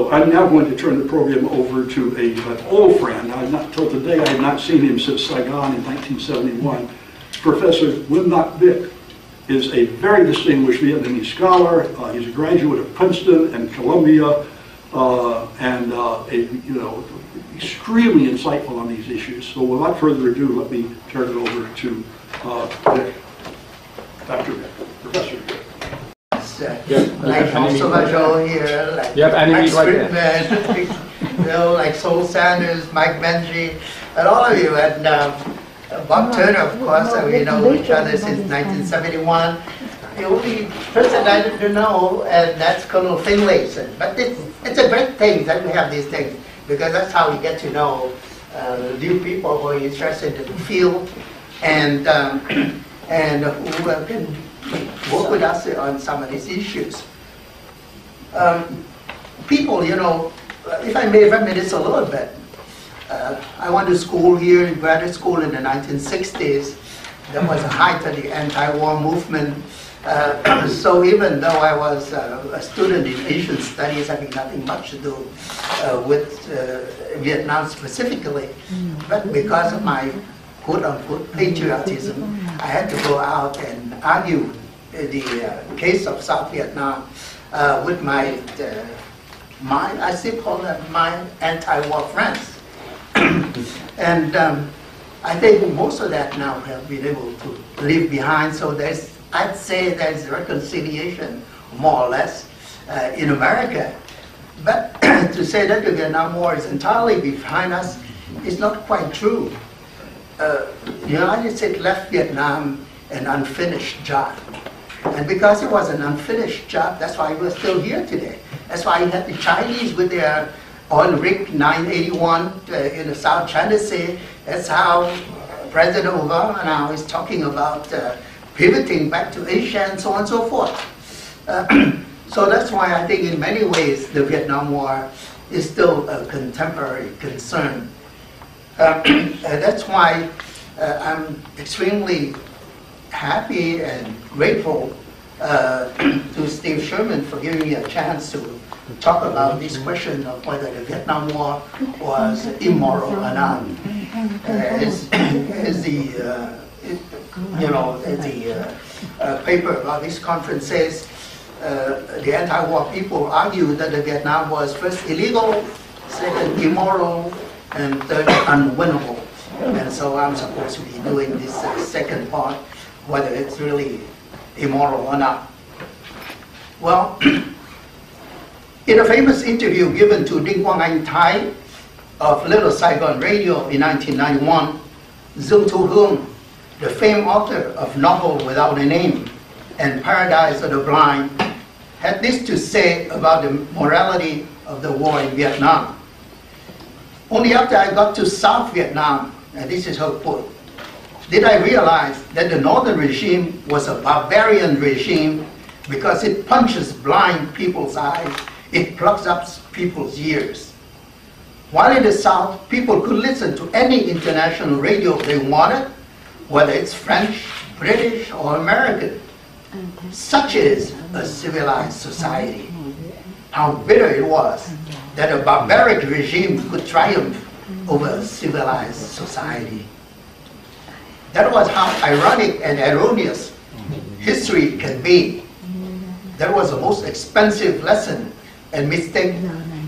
I'm now going to turn the program over to an old friend. Until today, I had not seen him since Saigon in 1971. Professor NNBichst is a very distinguished Vietnamese scholar. He's a graduate of Princeton and Columbia, and extremely insightful on these issues. So without further ado, let me turn it over to Vic. Dr. Vic, Professor Vic. Like Observatory here, like Max Friedman, like Sol Sanders, Mike Benji, and all of you, and Bob Turner, of course. We know each other since 1971. The only person I didn't know, and that's Colonel Finlayson. But it's a great thing that we have these things, because that's how we get to know new people who are interested in the field, and who can work with us on some of these issues. People, if I may reminisce a little bit, I went to school here in graduate school in the 1960s. There was a height of the anti-war movement. So even though I was a student in Asian studies, having nothing much to do with Vietnam specifically, but because of my quote-unquote patriotism, I had to go out and argue the case of South Vietnam with my I still call them my anti-war friends. And I think most of that now have been able to leave behind, so I'd say there's reconciliation, more or less, in America. But to say that the Vietnam War is entirely behind us is not quite true. The United States left Vietnam an unfinished job. And because it was an unfinished job, that's why we're still here today. That's why you had the Chinese with their oil rig 981 in the South China Sea. That's how President Obama now is talking about pivoting back to Asia and so on and so forth. So that's why I think in many ways the Vietnam War is still a contemporary concern. That's why I'm extremely happy and grateful to Steve Sherman for giving me a chance to talk about this question of whether the Vietnam War was immoral or not. As the paper about this conference says, the anti-war people argue that the Vietnam was first illegal, second immoral, and third unwinnable. And so I'm supposed to be doing this second part, whether it's really immoral or not. Well, in a famous interview given to Đinh Quang Anh Thái of Little Saigon Radio in 1991, Dương Thu Hương, the famed author of Novel Without a Name and Paradise of the Blind, had this to say about the morality of the war in Vietnam. Only after I got to South Vietnam, and this is her quote, did I realize that the northern regime was a barbarian regime because it punches blind people's eyes, it plucks up people's ears. While in the South, people could listen to any international radio they wanted, whether it's French, British, or American. Such is a civilized society. How bitter it was that a barbaric regime could triumph over a civilized society. That was how ironic and erroneous history can be. That was the most expensive lesson and mistake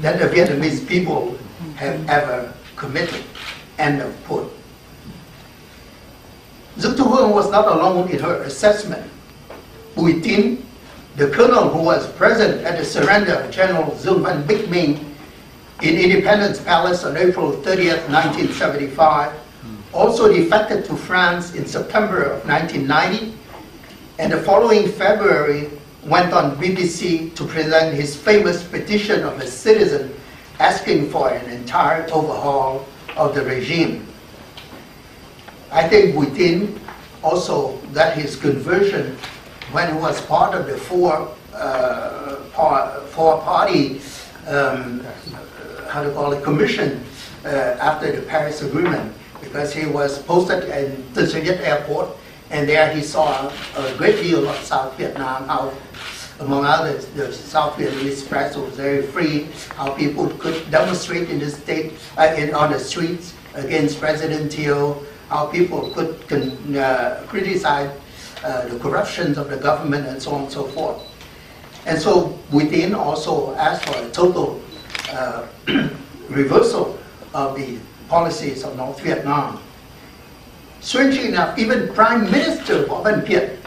that the Vietnamese people have ever committed. End of quote. Dương Thu Hương was not alone in her assessment. Bùi Tín, the colonel who was present at the surrender of General Dương Văn Bích Minh in Independence Palace on April 30th, 1975, also defected to France in September of 1990, and the following February went on BBC to present his famous petition of a citizen asking for an entire overhaul of the regime. I think Bùi Tín also got his conversion when he was part of the four-party commission after the Paris Agreement, because he was posted in the Soviet airport, and there he saw a great deal of South Vietnam, how Among others, the South Vietnamese press was very free, how people could demonstrate in the state, on the streets against President Thieu, how people could criticize the corruptions of the government and so on and so forth. And so within also asked for a total reversal of the policies of North Vietnam. Strangely enough, even Prime Minister Vo Van Kiet,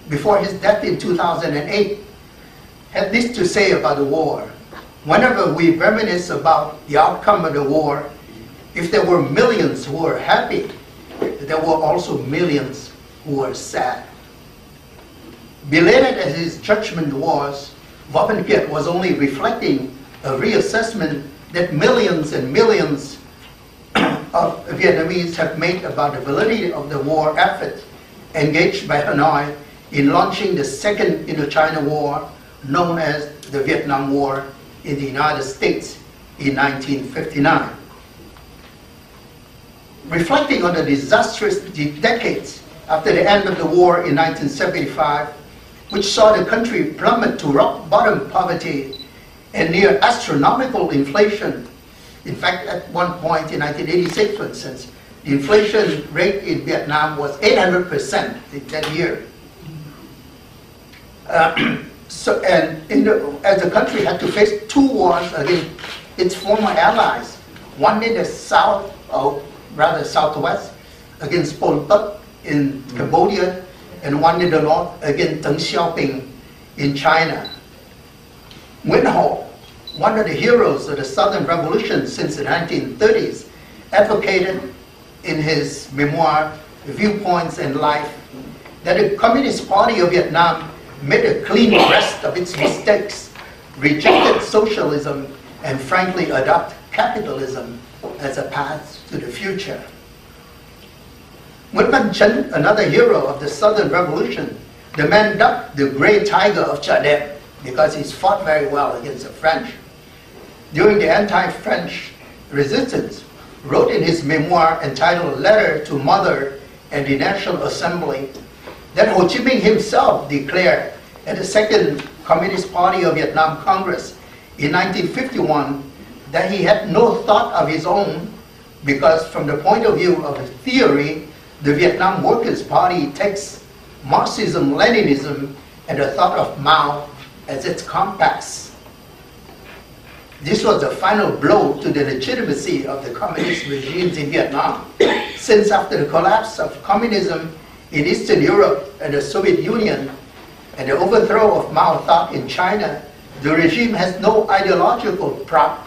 before his death in 2008, had this to say about the war. Whenever we reminisce about the outcome of the war, if there were millions who were happy, there were also millions who were sad. Belated as his judgment was, Vo Van Kiet was only reflecting a reassessment that millions and millions of Vietnamese have made about the validity of the war effort engaged by Hanoi in launching the second Indochina War, known as the Vietnam War in the United States in 1959. Reflecting on the disastrous decades after the end of the war in 1975, which saw the country plummet to rock bottom poverty and near astronomical inflation. In fact, at one point in 1986, for instance, the inflation rate in Vietnam was 800% in that year. As the country had to face two wars against its former allies, one in the south, or rather southwest, against Pol Pot in Cambodia, and one in the north against Deng Xiaoping in China. Nguyen Ho, one of the heroes of the Southern Revolution since the 1930s, advocated in his memoir, Viewpoints and Life, that the Communist Party of Vietnam made a clean breast of its mistakes, rejected socialism, and frankly adopted capitalism as a path to the future. Nguyen Van Chinh, another hero of the Southern Revolution, the man dubbed the Grey Tiger of Chợ Đẹp because he's fought very well against the French. During the anti-French resistance, wrote in his memoir entitled Letter to Mother and the National Assembly that Ho Chi Minh himself declared at the Second Communist Party of Vietnam Congress in 1951 that he had no thought of his own because from the point of view of his theory, the Vietnam Workers' Party takes Marxism, Leninism, and the thought of Mao as its compass. This was the final blow to the legitimacy of the communist regimes in Vietnam, since after the collapse of communism in Eastern Europe and the Soviet Union, and the overthrow of Mao thought in China, the regime has no ideological prop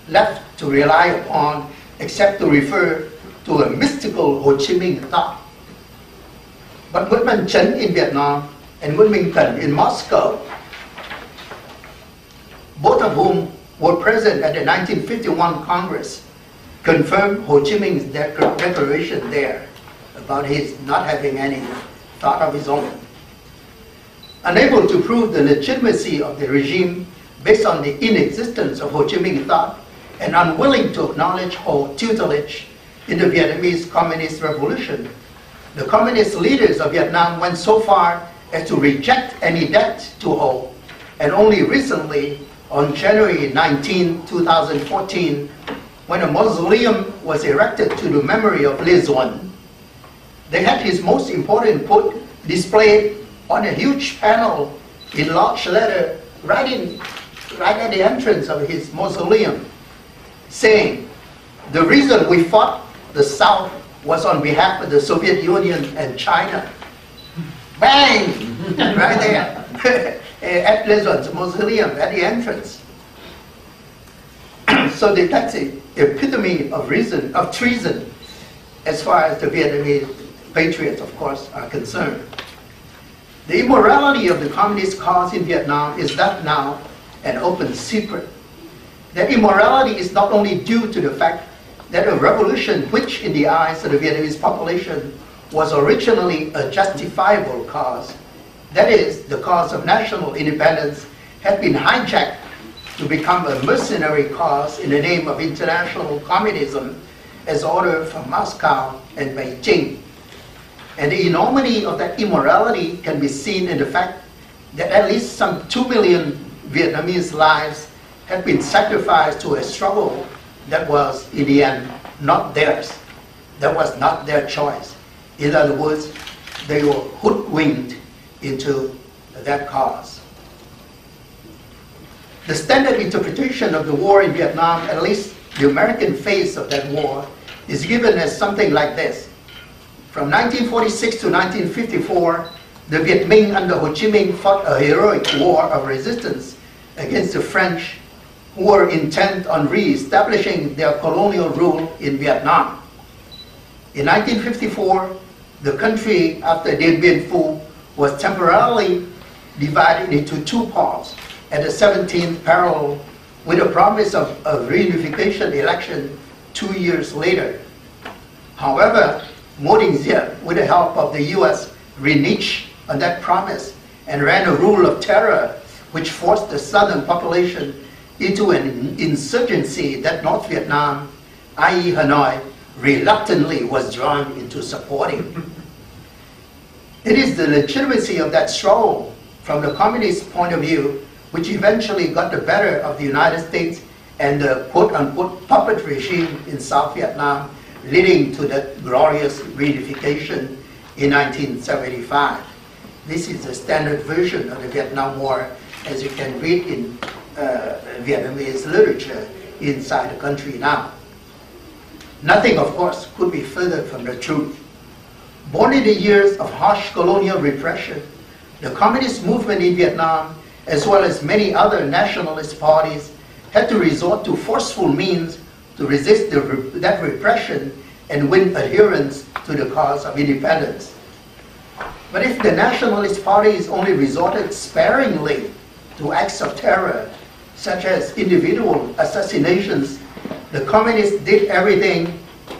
left to rely upon except to refer to a mystical Ho Chi Minh thought. But Nguyen Van Chinh in Vietnam and Nguyen Minh Tân in Moscow, both of whom were present at the 1951 Congress, confirmed Ho Chi Minh's declaration there about his not having any thought of his own. Unable to prove the legitimacy of the regime based on the inexistence of Ho Chi Minh thought and unwilling to acknowledge Ho's tutelage in the Vietnamese Communist Revolution, the communist leaders of Vietnam went so far as to reject any debt to Ho, and only recently, on January 19, 2014, when a mausoleum was erected to the memory of Lê Duẩn, they had his most important quote displayed on a huge panel in large letter right at the entrance of his mausoleum, saying, "The reason we fought the South was on behalf of the Soviet Union and China." Bang! Right there. At Lê Duẩn mausoleum at the entrance. So that's the epitome of treason as far as the Vietnamese patriots, of course, are concerned. The immorality of the communist cause in Vietnam is that now an open secret. That immorality is not only due to the fact that a revolution which in the eyes of the Vietnamese population was originally a justifiable cause, that is, the cause of national independence, had been hijacked to become a mercenary cause in the name of international communism as ordered from Moscow and Beijing. And the enormity of that immorality can be seen in the fact that at least some 2 million Vietnamese lives had been sacrificed to a struggle that was, in the end, not theirs. That was not their choice. In other words, they were hoodwinked into that cause. The standard interpretation of the war in Vietnam, at least the American face of that war, is given as something like this. From 1946 to 1954, the Viet Minh under Ho Chi Minh fought a heroic war of resistance against the French, who were intent on re-establishing their colonial rule in Vietnam. In 1954, the country, after Dien Bien Phu, was temporarily divided into two parts at the 17th parallel, with a promise of a reunification election 2 years later. However, Mo Ding Diep, with the help of the US, reneged on that promise and ran a rule of terror which forced the southern population into an insurgency that North Vietnam, i.e. Hanoi, reluctantly was drawn into supporting. It is the legitimacy of that struggle from the communist point of view which eventually got the better of the United States and the quote-unquote puppet regime in South Vietnam, leading to the glorious reunification in 1975. This is the standard version of the Vietnam War, as you can read in Vietnamese literature inside the country now. Nothing, of course, could be further from the truth. Born in the years of harsh colonial repression, the communist movement in Vietnam, as well as many other nationalist parties, had to resort to forceful means to resist that repression and win adherence to the cause of independence. But if the nationalist parties only resorted sparingly to acts of terror, such as individual assassinations, the communists did everything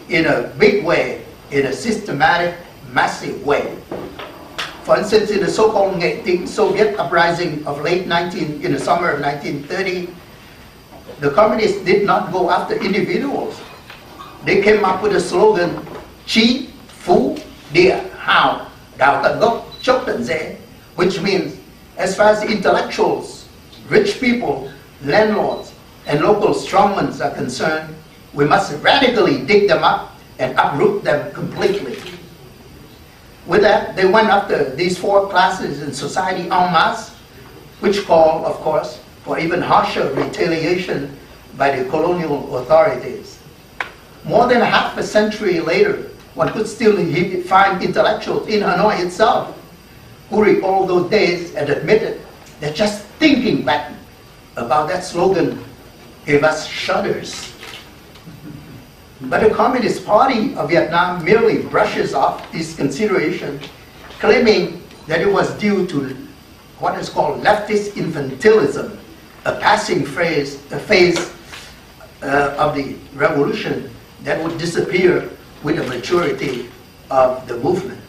in a big way, in a systematic, massive way. For instance, in the so-called Nghệ Tĩnh Soviet uprising of in the summer of 1930, the communists did not go after individuals. They came up with a slogan, Chí, Phú, Địa, Hào, Đào tận gốc, chốc tận rễ, which means, as far as the intellectuals, rich people, landlords, and local strongmen are concerned, we must radically dig them up and uproot them completely. With that, they went after these four classes in society en masse, which call, of course, for even harsher retaliation by the colonial authorities. More than half a century later, one could still find intellectuals in Hanoi itself who recall those days and admitted that just thinking back about that slogan gave us shudders. But the Communist Party of Vietnam merely brushes off this consideration, claiming that it was due to what is called leftist infantilism, a passing phase of the revolution that would disappear with the maturity of the movement.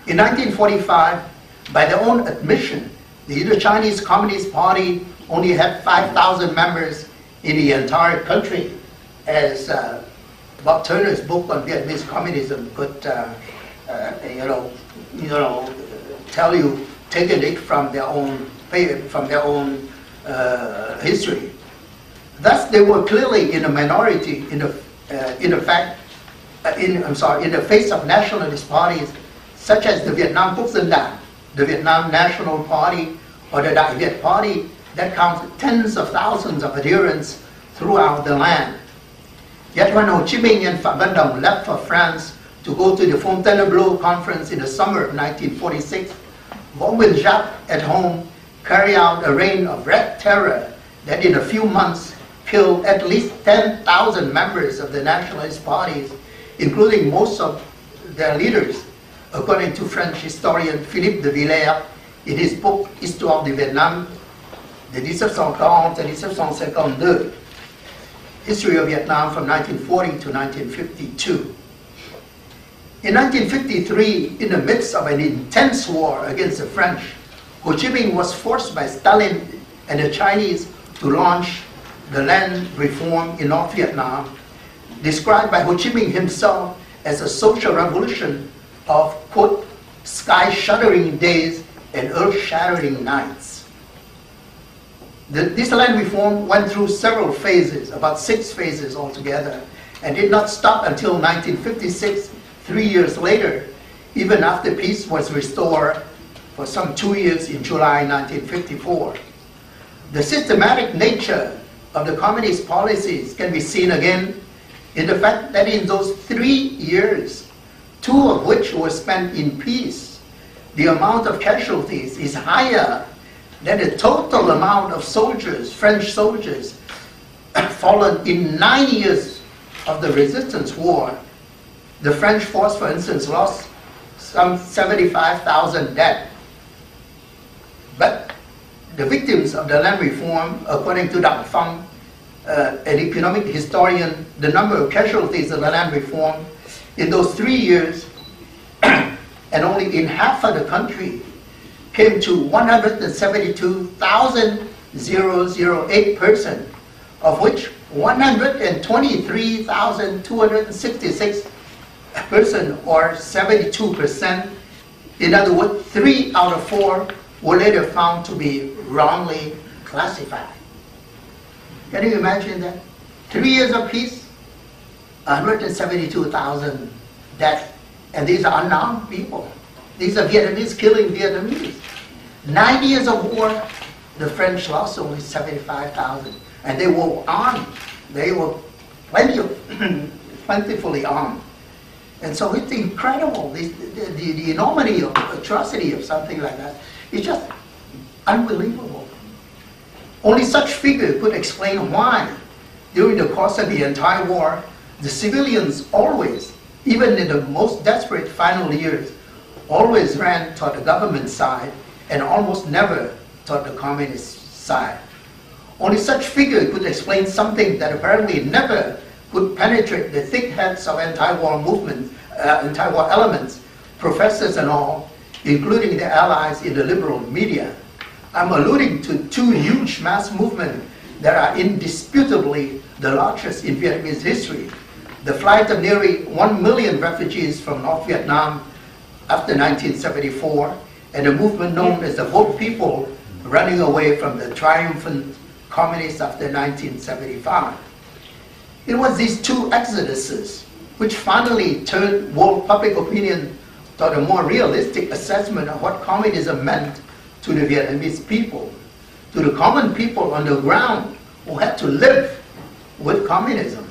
In 1945, by their own admission, the Indochinese Communist Party only had 5,000 members in the entire country, as Bob Turner's book on Vietnamese communism could, tell you, taking it from their own history. Thus, they were clearly in a minority in the face of nationalist parties such as the Vietnam Quốc dân Đảng, the Vietnam National Party, or the Đại Việt Party that counted tens of thousands of adherents throughout the land. Yet when Ho Chi Minh and Phạm Văn Đồng left for France to go to the Fontainebleau conference in the summer of 1946, Võ Nguyên Giáp at home carried out a reign of red terror that in a few months killed at least 10,000 members of the nationalist parties, including most of their leaders, according to French historian Philippe de Villers in his book Histoire du Vietnam de 1740 à 1752, History of Vietnam from 1940 to 1952. In 1953, in the midst of an intense war against the French, Ho Chi Minh was forced by Stalin and the Chinese to launch the land reform in North Vietnam, described by Ho Chi Minh himself as a social revolution of, quote, sky-shuddering days and earth-shattering nights. This land reform went through several phases, about 6 phases altogether, and did not stop until 1956, 3 years later, even after peace was restored for some 2 years in July 1954. The systematic nature of the communist policies can be seen again in the fact that in those 3 years, 2 of which were spent in peace, the amount of casualties is higher than the total amount of soldiers, French soldiers, fallen in 9 years of the resistance war. The French force, for instance, lost some 75,000 dead. But the victims of the land reform, according to Dang Fang, an economic historian, the number of casualties of the land reform in those 3 years, and only in half of the country, came to 172,008 persons, of which 123,266 persons, or 72%. In other words, 3 out of 4 were later found to be wrongly classified. Can you imagine that? 3 years of peace, 172,000 deaths, and these are unarmed people. These are Vietnamese killing Vietnamese. 9 years of war, the French lost only 75,000, and they were armed. They were plentifully armed. And so it's incredible, the enormity of atrocity of something like that. It's just unbelievable. Only such figure could explain why, during the course of the entire war, the civilians always, even in the most desperate final years, always ran toward the government side and almost never toward the communist side. Only such figure could explain something that apparently never could penetrate the thick heads of anti-war movements, anti-war elements, professors and all, including their allies in the liberal media. I'm alluding to 2 huge mass movements that are indisputably the largest in Vietnamese history. The flight of nearly 1 million refugees from North Vietnam after 1974, and a movement known as the Boat People running away from the triumphant communists after 1975. It was these 2 exoduses which finally turned world public opinion toward a more realistic assessment of what communism meant to the Vietnamese people, to the common people on the ground who had to live with communism.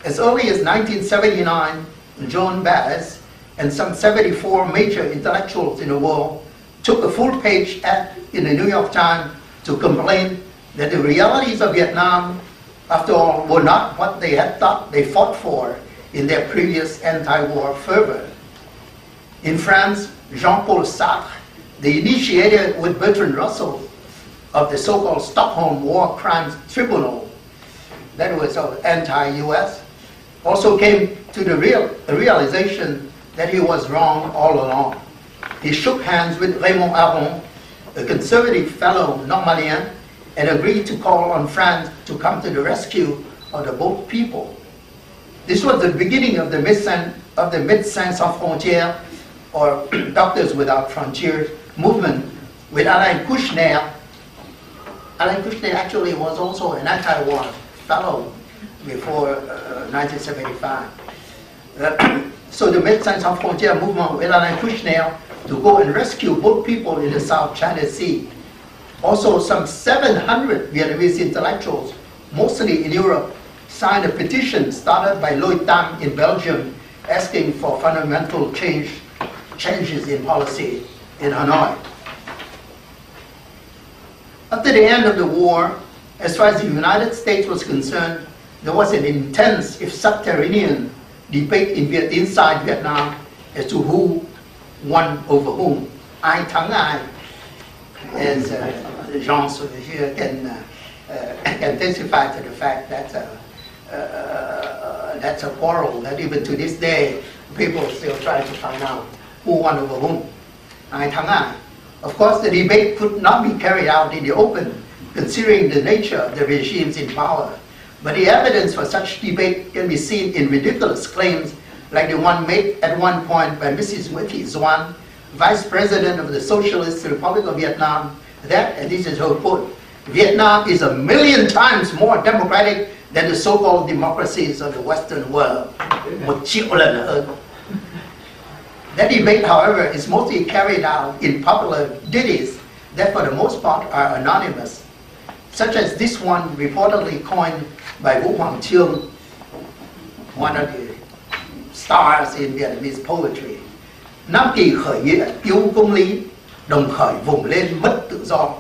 As early as 1979, John Baez and some 74 major intellectuals in the world took a full-page ad in the New York Times to complain that the realities of Vietnam, after all, were not what they had thought they fought for in their previous anti-war fervor. In France, Jean-Paul Sartre, the initiator with Bertrand Russell of the so-called Stockholm War Crimes Tribunal, that was anti-US, also came to the realization that he was wrong all along. He shook hands with Raymond Aron, a conservative fellow Normalien, and agreed to call on France to come to the rescue of the Boat People. This was the beginning of the Médecins Sans Frontières, or Doctors Without Frontiers movement, with Alain Kouchner. Alain Kouchner actually was also an anti-war fellow before 1975. So the Médecins Sans Frontières movement with Alain Kouchner to go and rescue boat people in the South China Sea. Also, some 700 Vietnamese intellectuals, mostly in Europe, signed a petition started by Lloyd Tam in Belgium, asking for fundamental changes in policy in Hanoi. After the end of the war, as far as the United States was concerned, there was an intense, if subterranean, debate inside Vietnam as to who won over whom. Ai thắng ai, as Jean here can testify to the fact that that's a quarrel that even to this day people still try to find out who won over whom. Ai thắng ai. Of course, the debate could not be carried out in the open, considering the nature of the regimes in power. But the evidence for such debate can be seen in ridiculous claims like the one made at one point by Mrs. Wetty Xuan, Vice President of the Socialist Republic of Vietnam, that, and this is her quote, Vietnam is 1,000,000 times more democratic than the so-called democracies of the Western world. 1,000,000 lần hơn. That debate, however, is mostly carried out in popular ditties that for the most part are anonymous, such as this one reportedly coined by Vũ Hoàng Chương, one of the stars in Vietnamese poetry. Nam kỳ khởi nghĩa, yêu công lý, đồng khởi vùng lên mất tự do.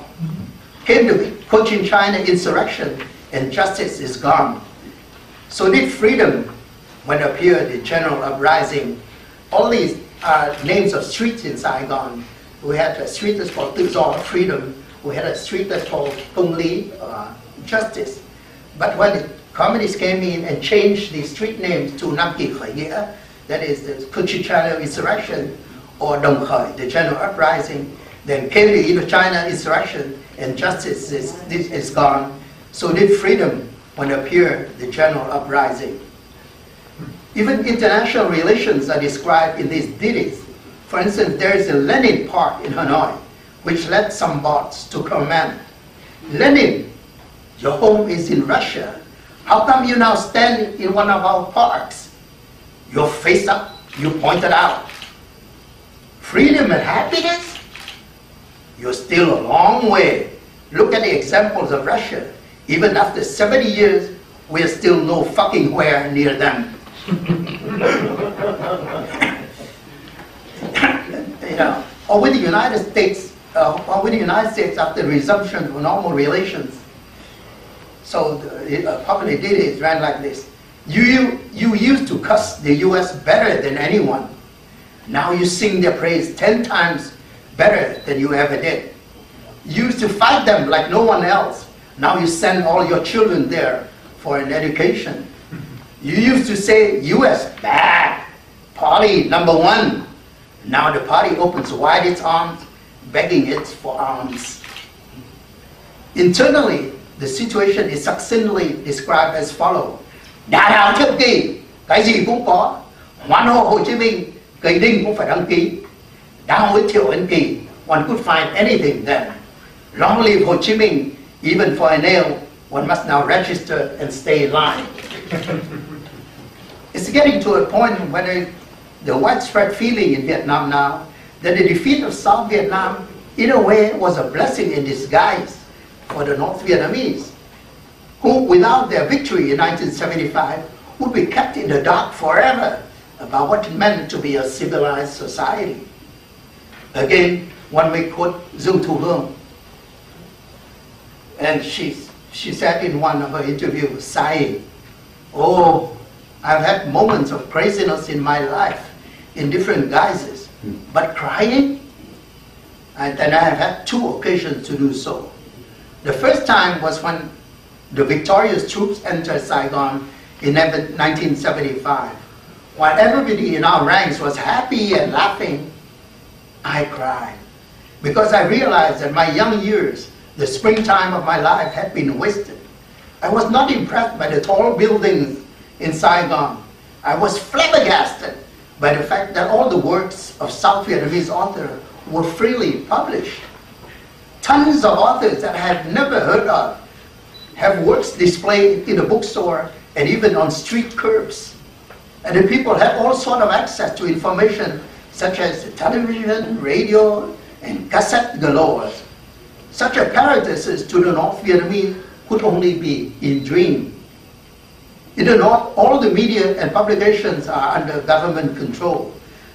Came the Cochin-China insurrection and justice is gone. So did freedom when appeared the general uprising. All these are names of streets in Saigon. We had a street that's called Tự do, freedom. We had a street that's called Công lý, justice. But when the communists came in and changed the street names to Nam kỳ khởi nghĩa, that is the Cochin-China insurrection, or Đồng khởi, the general uprising, then came the Indochina insurrection, and justice is gone. So did freedom when appeared the general uprising. Even international relations are described in these ditties. For instance, there is a Lenin Park in Hanoi, which led some bots to comment, Lenin, your home is in Russia. How come you now stand in one of our parks? Your face up, you pointed out. Freedom and happiness? You're still a long way. Look at the examples of Russia. Even after 70 years, we're still no fucking where near them. You know, or with the United States, after the resumption of normal relations. So the popular ditties ran like this. You used to cuss the U.S. better than anyone. Now you sing their praise 10 times better than you ever did. You used to fight them like no one else. Now you send all your children there for an education. You used to say, U.S. bad, party #1. Now the party opens wide its arms, begging it for arms. Internally, the situation is succinctly described as follows. Đà đảo chấp kỳ, cái gì cũng có. Hoan hô Hồ Chí Minh, cây đinh cũng phải đăng ký. Đào hối Thiệu Ấn Kỳ, one could find anything then. Long live Ho Chi Minh, even for a nail, one must now register and stay in line. It's getting to a point where the widespread feeling in Vietnam now that the defeat of South Vietnam, in a way, was a blessing in disguise for the North Vietnamese, who, without their victory in 1975, would be kept in the dark forever about what it meant to be a civilized society. Again, one may quote Dương Thu Hương, and she said in one of her interviews, sighing, "Oh, I've had moments of craziness in my life in different guises, but crying? And I have had 2 occasions to do so. The first time was when the victorious troops entered Saigon in 1975. While everybody in our ranks was happy and laughing, I cried because I realized that my young years, the springtime of my life, had been wasted. I was not impressed by the tall buildings in Saigon. I was flabbergasted by the fact that all the works of South Vietnamese authors were freely published. Tons of authors that I had never heard of have works displayed in a bookstore and even on street curbs. And the people have all sorts of access to information such as television, radio, and cassette galore. Such a paradise to the North Vietnamese could only be in dream. In the North, all the media and publications are under government control.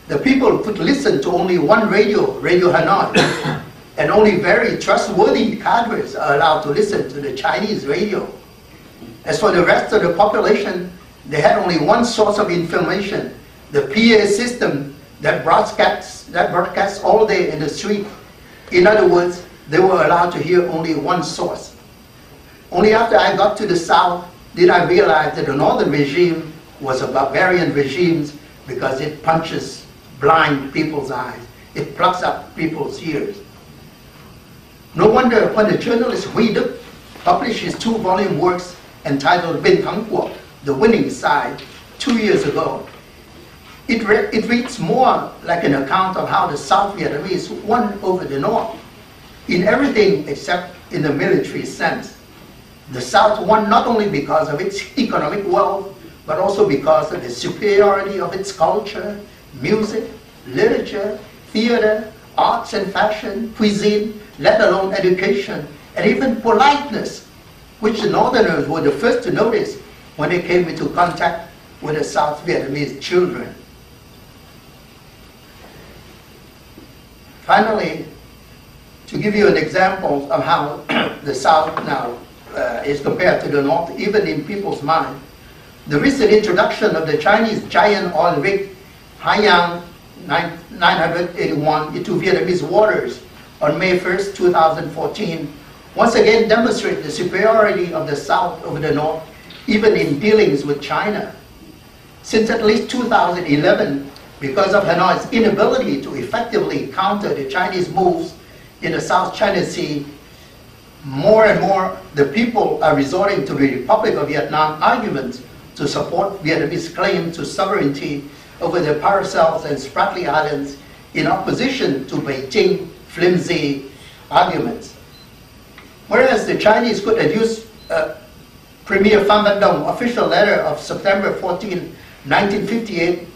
The people could listen to only one radio, Radio Hanoi, and only very trustworthy cadres are allowed to listen to the Chinese radio. As for the rest of the population, they had only one source of information, the PA system that broadcasts all day in the street. In other words, they were allowed to hear only one source. Only after I got to the South did I realize that the Northern regime was a barbarian regime because it punches blind people's eyes. It plucks up people's ears. No wonder when the journalist Huy Đức published his 2-volume works entitled Bên Thắng Cuộc, The Winning Side, 2 years ago, it reads more like an account of how the South Vietnamese won over the North in everything except in the military sense. The South won not only because of its economic wealth, but also because of the superiority of its culture, music, literature, theater, arts and fashion, cuisine, let alone education, and even politeness, which the Northerners were the first to notice when they came into contact with the South Vietnamese children. Finally, to give you an example of how the South now is compared to the North, even in people's mind, the recent introduction of the Chinese giant oil rig Haiyang 981 into Vietnamese waters on May 1st, 2014, once again demonstrated the superiority of the South over the North, even in dealings with China. Since at least 2011, because of Hanoi's inability to effectively counter the Chinese moves in the South China Sea, more and more the people are resorting to the Republic of Vietnam arguments to support Vietnamese claim to sovereignty over the Paracels and Spratly Islands in opposition to Beijing flimsy arguments. Whereas the Chinese could adduce Premier Pham Van Dong official letter of September 14, 1958,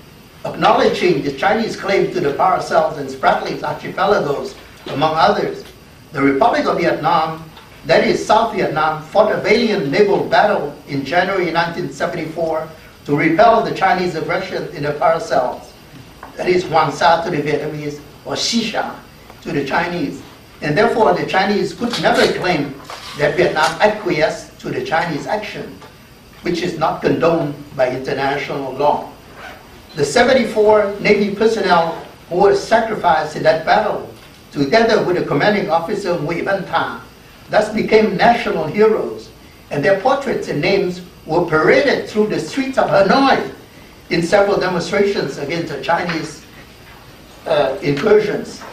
acknowledging the Chinese claim to the Paracels and Spratly archipelagos, among others, the Republic of Vietnam, that is South Vietnam, fought a valiant naval battle in January 1974 to repel the Chinese aggression in the Paracels, that is Hoàng Sa to the Vietnamese, or Xisha to the Chinese. And therefore the Chinese could never claim that Vietnam acquiesced to the Chinese action, which is not condoned by international law. The 74 Navy personnel who were sacrificed in that battle, together with the commanding officer Nguyen Van Tha, thus became national heroes, and their portraits and names were paraded through the streets of Hanoi in several demonstrations against the Chinese incursions.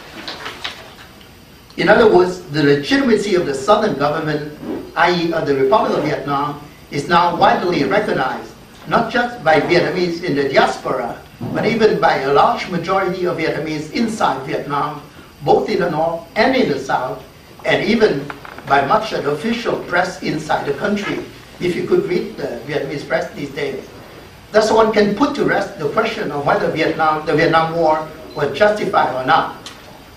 In other words, the legitimacy of the southern government, i.e. of the Republic of Vietnam, is now widely recognized, not just by Vietnamese in the diaspora, but even by a large majority of Vietnamese inside Vietnam, both in the North and in the South, and even by much of the official press inside the country, if you could read the Vietnamese press these days. Thus one can put to rest the question of whether the Vietnam War was justified or not.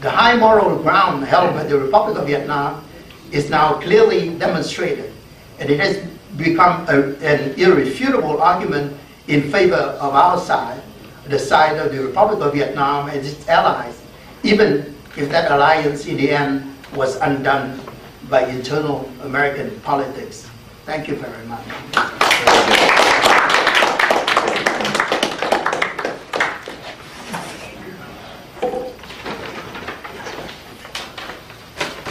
The high moral ground held by the Republic of Vietnam is now clearly demonstrated, and it has become an irrefutable argument in favor of our side, the side of the Republic of Vietnam and its allies, even if that alliance in the end was undone by internal American politics. Thank you very much.